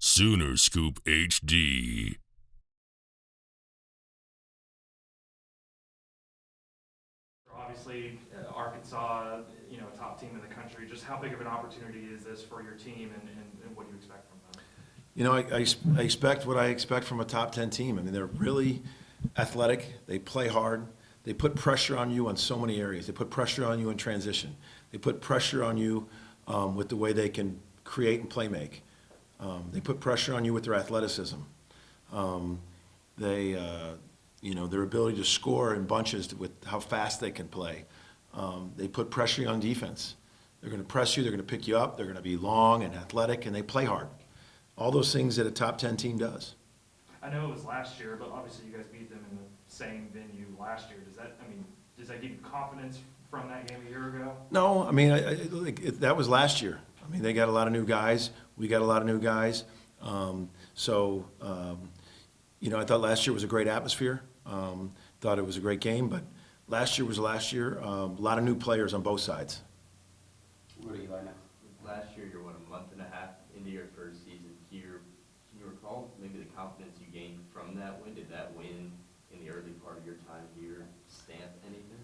Sooner Scoop HD. Obviously, Arkansas, a top team in the country. Just how big of an opportunity is this for your team, and what do you expect from them? I expect what I expect from a top 10 team. I mean, they're really athletic. They play hard. They put pressure on you on so many areas. They put pressure on you in transition. They put pressure on you with the way they can create and play make. They put pressure on you with their athleticism. Their ability to score in bunches with how fast they can play. They put pressure on defense. They're going to press you. They're going to pick you up. They're going to be long and athletic, and they play hard. All those things that a top 10 team does. I know it was last year, but obviously you guys beat them in the same venue last year. Does that give you confidence from that game a year ago? No, I mean, that was last year. I mean, they got a lot of new guys. We got a lot of new guys. I thought last year was a great atmosphere. Thought it was a great game, but last year was last year. A lot of new players on both sides. What do you like now? Last year, you're a month and a half into your first season here. Can you recall maybe the confidence you gained from that win? Did that win in the early part of your time here stamp anything?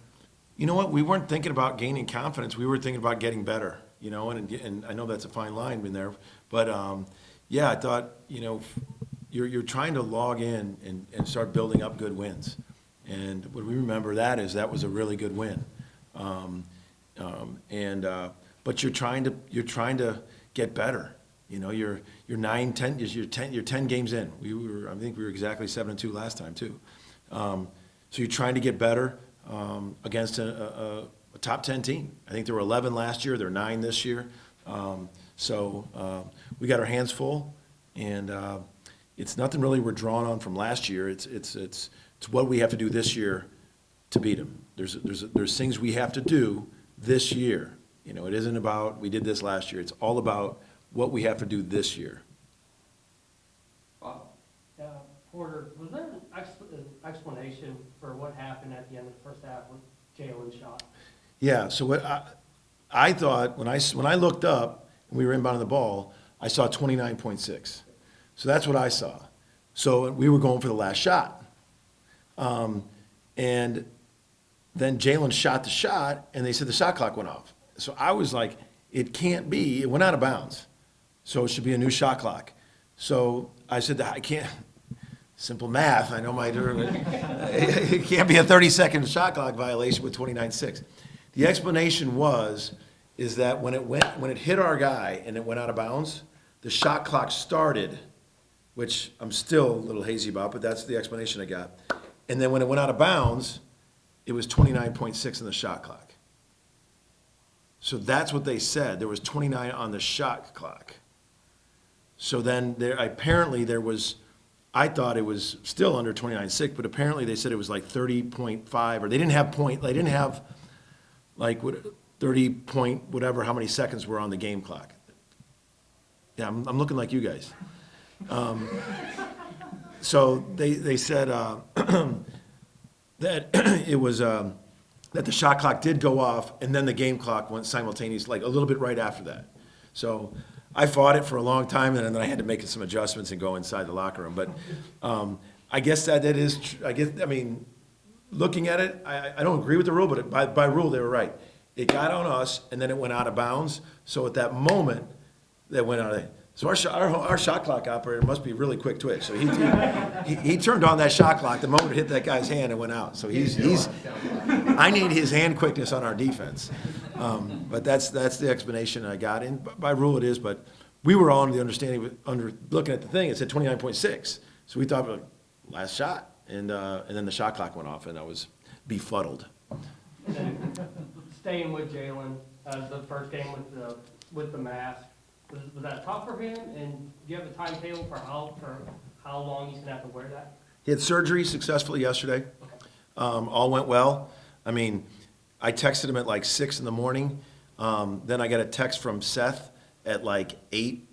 You know what? We weren't thinking about gaining confidence. We were thinking about getting better. And I know that's a fine line in there, but I thought you're trying to log in and start building up good wins. And what we remember that was a really good win. But you're trying to get better. You're 10 games in. I think we were exactly 7-2 last time too. So you're trying to get better against a top 10 team. I think there were 11 last year. There are 9 this year. We got our hands full, and it's nothing really we're drawn on from last year. It's what we have to do this year to beat them. There's things we have to do this year. It isn't about we did this last year. It's all about what we have to do this year. Wow. Porter, was there an explanation for what happened at the end of the first half with Jalen's shot? Yeah. So what I thought when I looked up and we were inbounding the ball, I saw 29.6. So that's what I saw. So we were going for the last shot. And then Jalen shot the shot, and they said the shot clock went off. So I was like, it can't be. It went out of bounds. So it should be a new shot clock. So I said, I can't. Simple math. I know it can't be a 30-second shot clock violation with 29.6. The explanation is that when it hit our guy and it went out of bounds, the shot clock started, which I'm still a little hazy about, but that's the explanation I got. And then when it went out of bounds, it was 29.6 in the shot clock. So that's what they said. There was 29 on the shot clock. So then I thought it was still under 29.6, but apparently they said it was like 30.5, or they didn't have like 30 point whatever, how many seconds were on the game clock. Yeah, I'm looking like you guys. So they said that it was that the shot clock did go off, and then the game clock went simultaneous, like a little bit right after that. So I fought it for a long time, and then I had to make some adjustments and go inside the locker room. But I guess that is. I mean, looking at it, I don't agree with the rule, but by rule they were right. It got on us, and then it went out of bounds. So at that moment, that went out of. So our shot clock operator must be really quick twitch. So he turned on that shot clock the moment it hit that guy's hand and went out. So he's I need his hand quickness on our defense. But that's the explanation I got. And by rule it is, but we were all under the understanding, looking at the thing, it said 29.6. So we thought, like, last shot. And then the shot clock went off, and I was befuddled. And then staying with Jalen as the first game with the mask, was that tough for him? And do you have a timetable for how long he's gonna have to wear that? He had surgery successfully yesterday. Okay. All went well. I mean, I texted him at like 6 in the morning. Then I got a text from Seth at like 8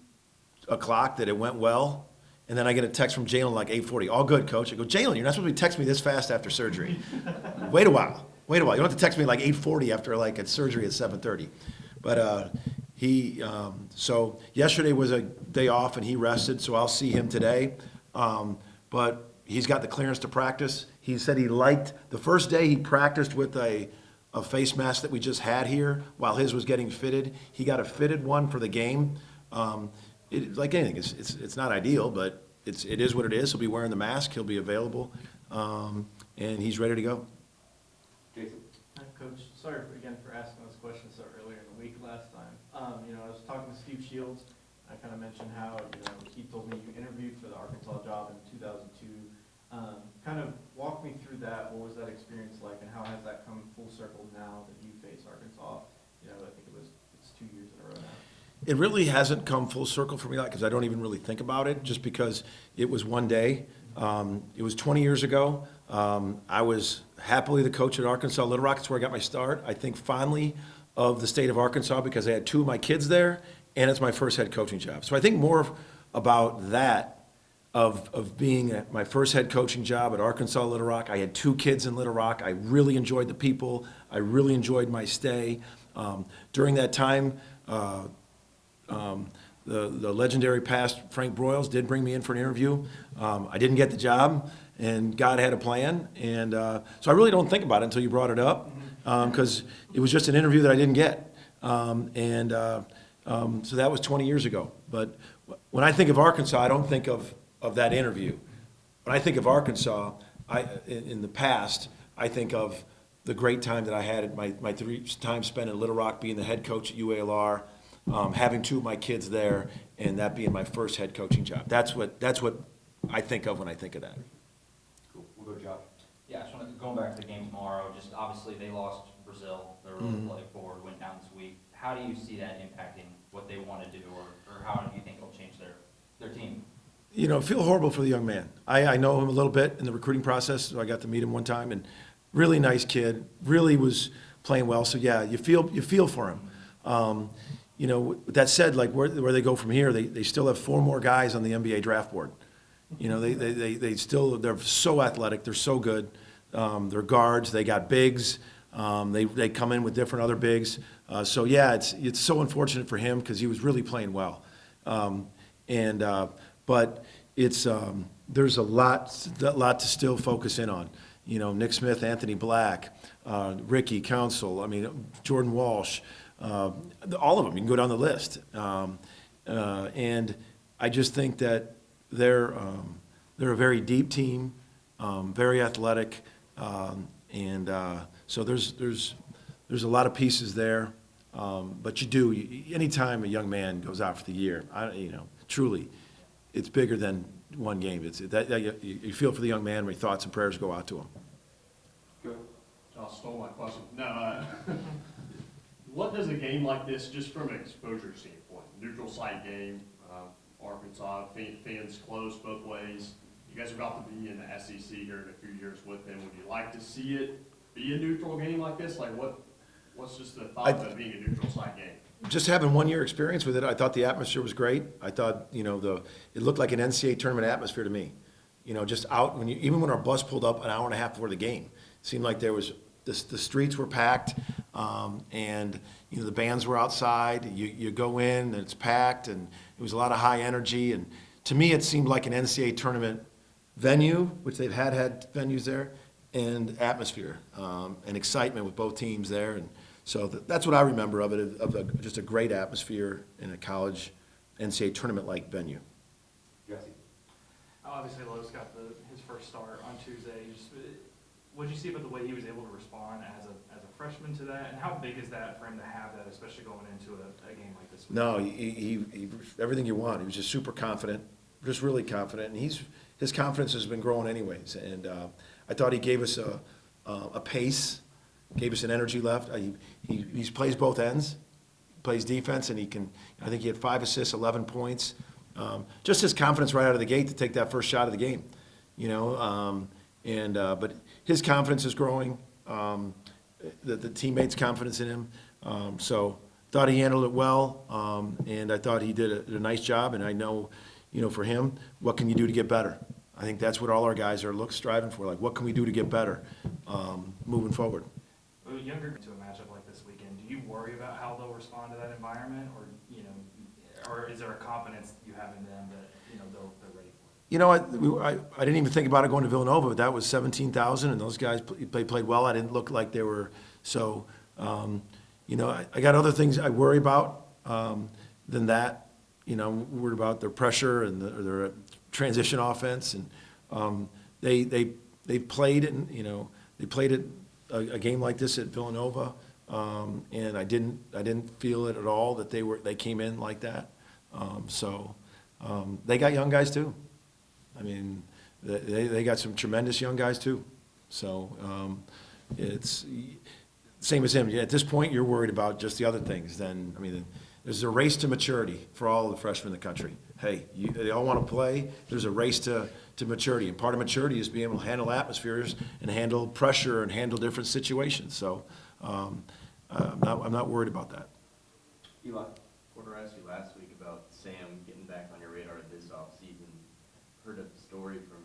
o'clock that it went well. And then I get a text from Jalen like 8:40. All good, coach. I go, Jalen, you're not supposed to be texting me this fast after surgery. Wait a while. You don't have to text me like 8:40 after like at surgery at 7:30. But So yesterday was a day off and he rested, so I'll see him today. But he's got the clearance to practice. He said he liked, the first day he practiced with a face mask that we just had here while his was getting fitted. He got a fitted one for the game. Like anything, it's not ideal, but it is what it is. He'll be wearing the mask, he'll be available, and he's ready to go. Jason? Coach, sorry again for asking this question so earlier in the week last time. I was talking to Steve Shields. I kind of mentioned how, he told me you interviewed for the Arkansas job in 2002. Kind of walk me through that. What was that experience like, and how has that come full circle now that you face Arkansas? I think it's 2 years in a row now. It really hasn't come full circle for me, because I don't even really think about it, just because it was one day. It was 20 years ago. I was happily the coach at Arkansas Little Rock. That's where I got my start. I think fondly of the state of Arkansas because I had two of my kids there, and it's my first head coaching job. So I think more about that, of being at my first head coaching job at Arkansas Little Rock. I had two kids in Little Rock. I really enjoyed the people. I really enjoyed my stay. During that time, the legendary past Frank Broyles did bring me in for an interview. I didn't get the job, and God had a plan. And so I really don't think about it until you brought it up, because it was just an interview that I didn't get. So that was 20 years ago. But when I think of Arkansas, I don't think of that interview. When I think of Arkansas, in the past, I think of the great time that I had at my 3 times spent in Little Rock, being the head coach at UALR, having two of my kids there, and that being my first head coaching job. That's what I think of when I think of that. Cool. We'll go Josh. Yeah, I just want to, going back to the game tomorrow, just obviously they lost Brazil, they're really play forward, went down this week. How do you see that impacting what they want to do, or how do you think it'll change their team? I feel horrible for the young man. I know him a little bit in the recruiting process, so I got to meet him one time, and really nice kid, really was playing well. So yeah, you feel for him. With that said, like where they go from here, they still have 4 more guys on the NBA draft board. They're so athletic, they're so good. They're guards, they got bigs. They come in with different other bigs. So yeah, it's so unfortunate for him because he was really playing well. But there's a lot to still focus in on. Nick Smith, Anthony Black, Ricky Council, Jordan Walsh, all of them. You can go down the list. And I just think that they're a very deep team, very athletic, so there's a lot of pieces there. But anytime a young man goes out for the year, truly, it's bigger than one game. You feel for the young man. My thoughts and prayers go out to him. Go. Josh stole my question. No, what does a game like this, just from an exposure standpoint, neutral site game, Arkansas, fans close both ways. You guys are about to be in the SEC here in a few years with them. Would you like to see it be a neutral game like this? Like what's just the thought of it being a neutral site game? Just having 1 year experience with it, I thought the atmosphere was great. I thought, it looked like an NCAA tournament atmosphere to me. Just out even when our bus pulled up an hour and a half before the game, it seemed like there was the streets were packed, and the bands were outside. You go in and it's packed, and it was a lot of high energy. And to me, it seemed like an NCAA tournament venue, which they've had venues there, and atmosphere and excitement with both teams there. And so that's what I remember of it, just a great atmosphere in a college NCAA tournament-like venue. Jesse? Obviously, Lowe's got his first start on Tuesday. What did you see about the way he was able to respond as a freshman to that, and how big is that for him to have that, especially going into a game like this? No, he everything you want. He was just super confident, just really confident, and his confidence has been growing anyways. And I thought he gave us a pace, gave us an energy left. He plays both ends, plays defense, and I think he had 5 assists, 11 points. Just his confidence right out of the gate to take that first shot of the game, but his confidence is growing. The teammates' confidence in him. So thought he handled it well, and I thought he did a nice job. And I know, for him, what can you do to get better? I think that's what all our guys are striving for. Like, what can we do to get better moving forward? Younger to a matchup like this weekend, do you worry about how they'll respond to that environment, or confidence you have in them that, you know, they're ready for it? You know what, I didn't even think about it going to Villanova, but that was 17,000, and those guys played well. I didn't look like they were, so, you know, I got other things I worry about than that. You know, I'm worried about their pressure and their transition offense, and they played it, you know, they played it a game like this at Villanova, and I didn't feel it at all that they came in like that. So they got young guys too. I mean, they got some tremendous young guys too. So it's same as him. Yeah, at this point, you're worried about just the other things. Then, I mean, there's a race to maturity for all the freshmen in the country. Hey, they all want to play. There's a race to maturity, and part of maturity is being able to handle atmospheres and handle pressure and handle different situations. So I'm not worried about that. Eli, Porter asked you last week about Sam getting back on your radar this offseason. Heard a story from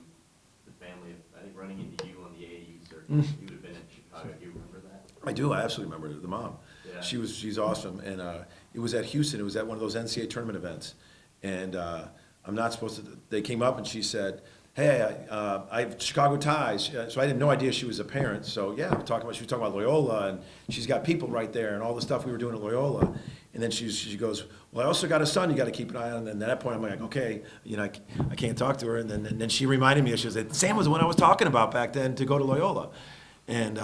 the family of, I think, running into you on the AAU circuit. You would have been in Chicago. Do you remember that? I do. I absolutely remember the mom. Yeah. She's awesome, and it was at Houston. It was at one of those NCAA tournament events, and I'm not supposed to. They came up and she said, "Hey, I have Chicago ties." So I had no idea she was a parent. So yeah, she was talking about Loyola, and she's got people right there, and all the stuff we were doing at Loyola. And then she goes, "Well, I also got a son you got to keep an eye on." And at that point, I'm like, "Okay, you know, I can't talk to her." And then she reminded me. She said, "Sam was the one I was talking about back then to go to Loyola," and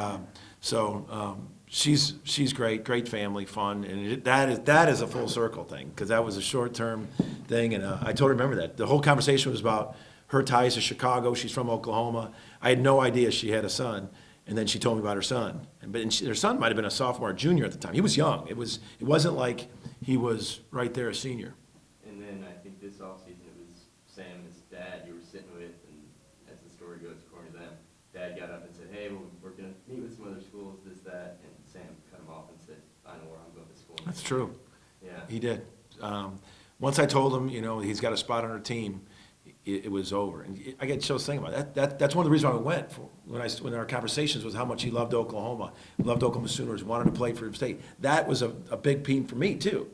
so. She's great family, fun, and that is a full circle thing, because that was a short-term thing, and I totally remember that. The whole conversation was about her ties to Chicago. She's from Oklahoma. I had no idea she had a son, and then she told me about her son. Her son might have been a sophomore or junior at the time. He was young. It wasn't like he was right there a senior. And then I think this offseason it was Sam, his dad, you were sitting with, and as the story goes, according to them, Dad got up and said, "Hey, we're going to meet with some other schools, this, that," and Sam cut him off and said, "I know where I'm going to school." That's true. Yeah. He did. Once I told him, you know, he's got a spot on our team, it was over. And I get chills thinking about it. That's one of the reasons why I went. When our conversations was how much he loved Oklahoma, loved Oklahoma Sooners, wanted to play for state. That was a big theme for me too.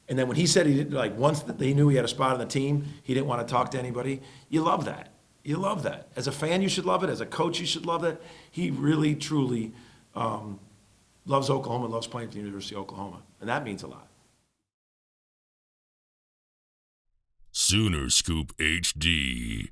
And then when he said he didn't, like, once he knew he had a spot on the team, he didn't want to talk to anybody. You love that. You love that. As a fan, you should love it. As a coach, you should love it. He really, truly loves Oklahoma, loves playing for the University of Oklahoma. And that means a lot. Sooner Scoop HD.